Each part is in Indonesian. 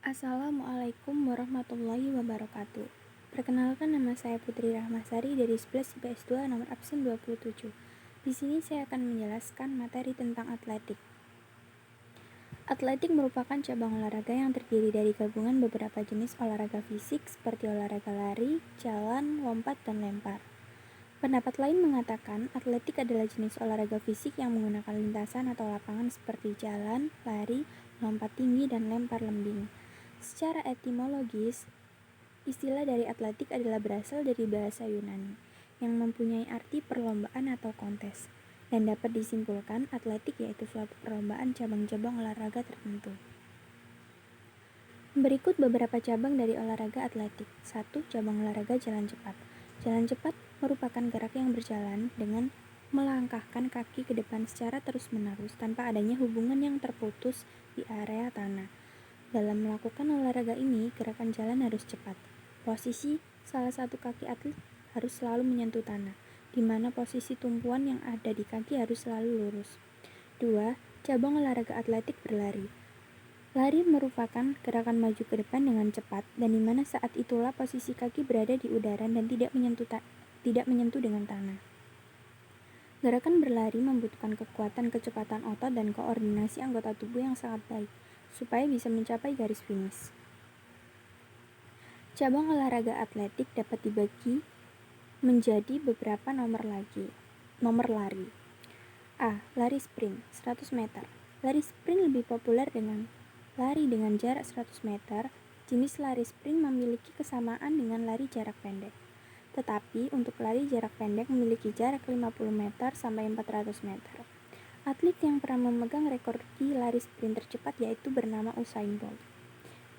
Assalamualaikum warahmatullahi wabarakatuh. Perkenalkan, nama saya Putri Rahmasari dari 11 IPS 2 nomor absen 27. Di sini saya akan menjelaskan materi tentang atletik. Atletik merupakan cabang olahraga yang terdiri dari gabungan beberapa jenis olahraga fisik seperti olahraga lari, jalan, lompat, dan lempar. Pendapat lain mengatakan atletik adalah jenis olahraga fisik yang menggunakan lintasan atau lapangan seperti jalan, lari, lompat tinggi, dan lempar lembing. Secara etimologis, istilah dari atletik adalah berasal dari bahasa Yunani yang mempunyai arti perlombaan atau kontes, dan dapat disimpulkan atletik yaitu suatu perlombaan cabang-cabang olahraga tertentu. Berikut beberapa cabang dari olahraga atletik. 1. Cabang olahraga jalan cepat. Jalan cepat merupakan gerak yang berjalan dengan melangkahkan kaki ke depan secara terus-menerus tanpa adanya hubungan yang terputus di area tanah. Dalam melakukan olahraga ini, gerakan jalan harus cepat. Posisi salah satu kaki atlet harus selalu menyentuh tanah, di mana posisi tumpuan yang ada di kaki harus selalu lurus. 2. Cabang olahraga atletik berlari. Lari merupakan gerakan maju ke depan dengan cepat, dan di mana saat itulah posisi kaki berada di udara dan tidak menyentuh dengan tanah. Gerakan berlari membutuhkan kekuatan, kecepatan otot, dan koordinasi anggota tubuh yang sangat baik, supaya bisa mencapai garis finish. Cabang olahraga atletik dapat dibagi menjadi beberapa nomor lari. A. Lari sprint 100 meter. Lari sprint lebih populer dengan lari dengan jarak 100 meter. Jenis lari sprint memiliki kesamaan dengan lari jarak pendek. Tetapi untuk lari jarak pendek memiliki jarak 50 meter sampai 400 meter. Atlet yang pernah memegang rekor di lari sprint tercepat yaitu bernama Usain Bolt.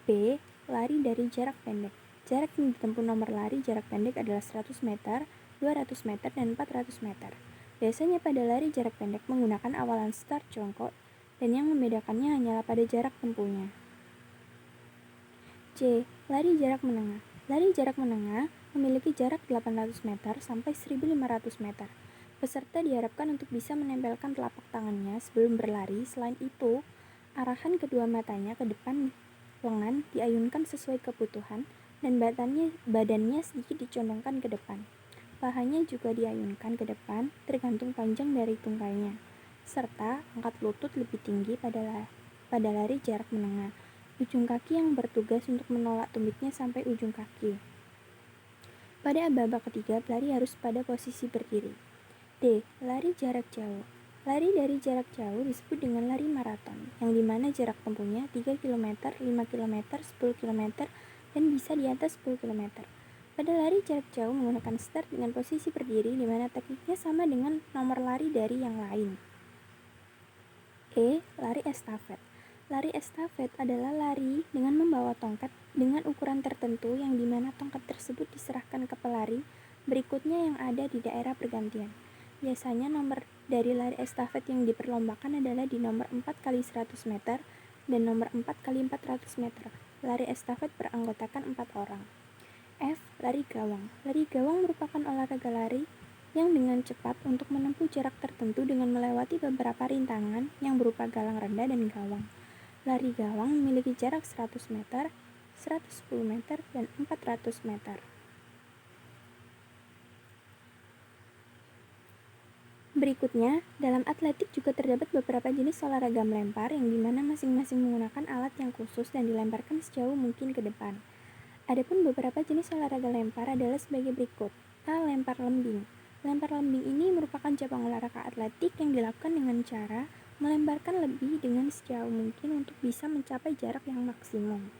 B. Lari dari jarak pendek. Jarak yang ditempuh nomor lari jarak pendek adalah 100 meter, 200 meter, dan 400 meter. Biasanya pada lari jarak pendek menggunakan awalan start jongkok, dan yang membedakannya hanyalah pada jarak tempuhnya. C. Lari jarak menengah. Lari jarak menengah memiliki jarak 800 meter sampai 1500 meter. Peserta diharapkan untuk bisa menempelkan telapak tangannya sebelum berlari. Selain itu, arahan kedua matanya ke depan lengan diayunkan sesuai kebutuhan, dan badannya sedikit dicondongkan ke depan. Pahanya juga diayunkan ke depan tergantung panjang dari tungkainya, serta angkat lutut lebih tinggi pada lari jarak menengah. Ujung kaki yang bertugas untuk menolak tumitnya sampai ujung kaki. Pada babak ketiga, pelari harus pada posisi berdiri. D. Lari jarak jauh. Lari dari jarak jauh disebut dengan lari maraton, yang dimana jarak tempuhnya 3 km, 5 km, 10 km, dan bisa di atas 10 km. Pada lari jarak jauh menggunakan start dengan posisi berdiri, di mana tekniknya sama dengan nomor lari dari yang lain. E. Lari estafet. Lari estafet adalah lari dengan membawa tongkat dengan ukuran tertentu, yang dimana tongkat tersebut diserahkan ke pelari berikutnya yang ada di daerah pergantian. Biasanya nomor dari lari estafet yang diperlombakan adalah di nomor 4x100 meter dan nomor 4x400 meter. Lari estafet beranggotakan 4 orang. F. Lari gawang. Lari gawang merupakan olahraga lari yang dengan cepat untuk menempuh jarak tertentu dengan melewati beberapa rintangan yang berupa galang rendah dan gawang. Lari gawang memiliki jarak 100 meter, 110 meter, dan 400 meter. Berikutnya, dalam atletik juga terdapat beberapa jenis olahraga melempar yang dimana masing-masing menggunakan alat yang khusus dan dilemparkan sejauh mungkin ke depan. Adapun beberapa jenis olahraga lempar adalah sebagai berikut. A. Lempar lembing. Lempar lembing ini merupakan cabang olahraga atletik yang dilakukan dengan cara melemparkan lebih dengan sejauh mungkin untuk bisa mencapai jarak yang maksimum.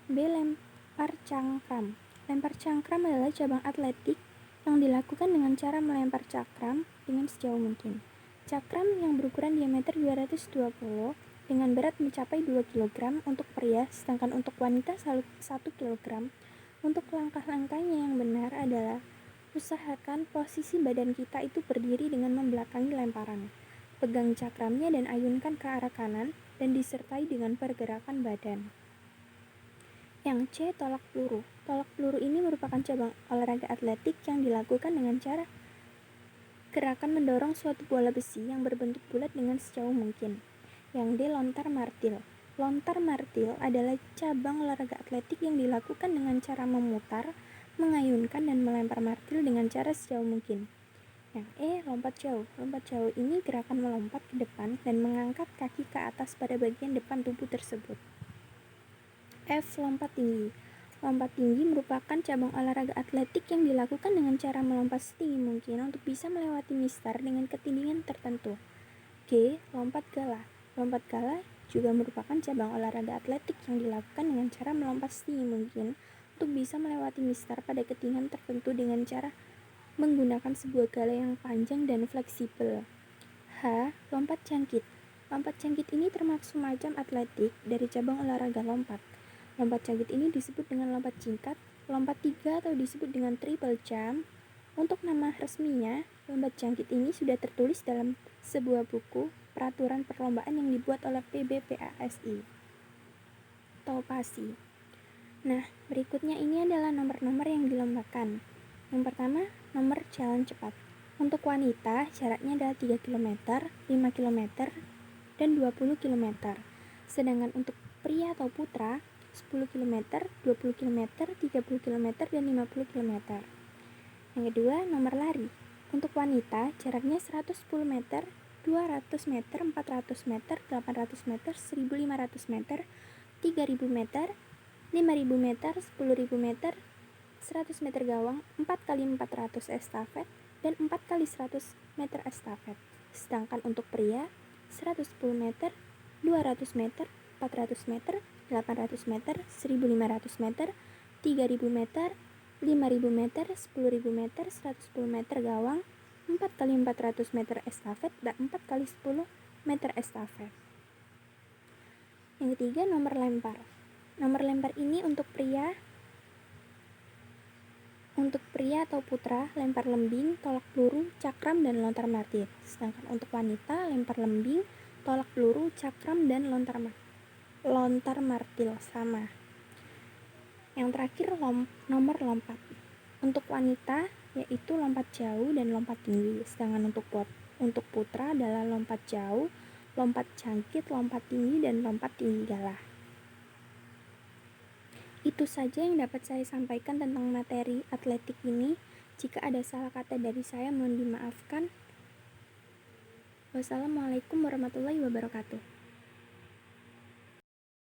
B. Lempar cangkram. Lempar cangkram adalah cabang atletik yang dilakukan dengan cara melempar cakram dengan sejauh mungkin. Cakram yang berukuran diameter 220 dengan berat mencapai 2 kg untuk pria, sedangkan untuk wanita 1 kg. Untuk langkah-langkahnya yang benar adalah usahakan posisi badan kita itu berdiri dengan membelakangi lemparan. Pegang cakramnya dan ayunkan ke arah kanan dan disertai dengan pergerakan badan. Yang C. Tolak peluru. Tolak peluru ini merupakan cabang olahraga atletik yang dilakukan dengan cara gerakan mendorong suatu bola besi yang berbentuk bulat dengan sejauh mungkin. Yang D. Lontar martil. Lontar martil adalah cabang olahraga atletik yang dilakukan dengan cara memutar, mengayunkan, dan melempar martil dengan cara sejauh mungkin. Yang E. Lompat jauh. Lompat jauh ini gerakan melompat ke depan dan mengangkat kaki ke atas pada bagian depan tubuh tersebut. F. Lompat tinggi. Lompat tinggi merupakan cabang olahraga atletik yang dilakukan dengan cara melompat setinggi mungkin untuk bisa melewati mistar dengan ketinggian tertentu. G. Lompat gala. Lompat gala juga merupakan cabang olahraga atletik yang dilakukan dengan cara melompat setinggi mungkin untuk bisa melewati mistar pada ketinggian tertentu dengan cara menggunakan sebuah gala yang panjang dan fleksibel. H. Lompat jangkit. Lompat jangkit ini termasuk macam atletik dari cabang olahraga lompat. Lompat jangkit ini disebut dengan lompat singkat, lompat 3 atau disebut dengan triple jump. Untuk nama resminya, lompat jangkit ini sudah tertulis dalam sebuah buku peraturan perlombaan yang dibuat oleh PBPASI. Topasi. Nah, berikutnya ini adalah nomor-nomor yang dilombakan. Yang pertama, nomor jalan cepat. Untuk wanita, jaraknya adalah 3 km, 5 km, dan 20 km. Sedangkan untuk pria atau putra, 10 km, 20 km, 30 km, dan 50 km. Yang kedua, nomor lari. Untuk wanita, jaraknya 110 meter, 200 meter, 400 meter, 800 meter, 1500 meter, 3000 meter, 5000 meter, 10.000 meter, 100 meter gawang, 4 kali 400 estafet, dan 4 kali 100 meter estafet. Sedangkan untuk pria, 110 meter, 200 meter, 400 meter, 800 meter, 1500 meter, 3000 meter, 5000 meter, 10.000 meter, 110 meter gawang, 4 kali 400 meter estafet, dan 4 kali 10 meter estafet. Yang ketiga, nomor lempar. Nomor lempar ini untuk pria atau putra, lempar lembing, tolak peluru, cakram, dan lontar martil. Sedangkan untuk wanita, lempar lembing, tolak peluru, cakram, dan lontar martil sama. Yang terakhir, nomor lompat. Untuk wanita yaitu lompat jauh dan lompat tinggi. Sedangkan untuk putra adalah lompat jauh, lompat jangkit, lompat tinggi, dan lompat tinggi galah. Itu saja yang dapat saya sampaikan tentang materi atletik ini. Jika ada salah kata dari saya, mohon dimaafkan. Wassalamualaikum warahmatullahi wabarakatuh.